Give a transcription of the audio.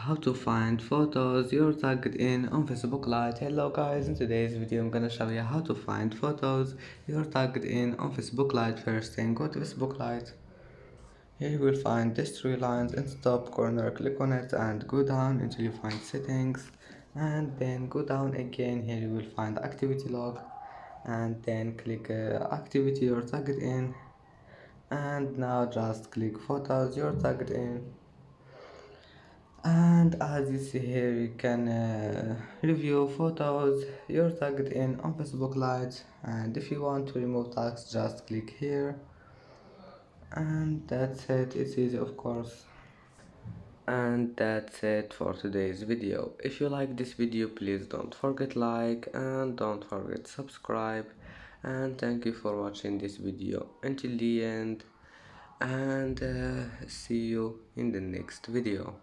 How to find photos you're tagged in on Facebook Lite. Hello guys, in today's video I'm gonna show you how to find photos you're tagged in on Facebook Lite. First thing, go to Facebook Lite. Here you will find these three lines in the top corner. Click on it and go down until you find settings, and then go down again. Here you will find activity log, and then click activity you're tagged in, and now just click photos you're tagged in. And as you see here, you can review photos you're tagged in on Facebook Lite, and if you want to remove tags, just click here. And that's it. It's easy, of course. And that's it for today's video. If you like this video, please don't forget like and don't forget subscribe, and thank you for watching this video until the end, and see you in the next video.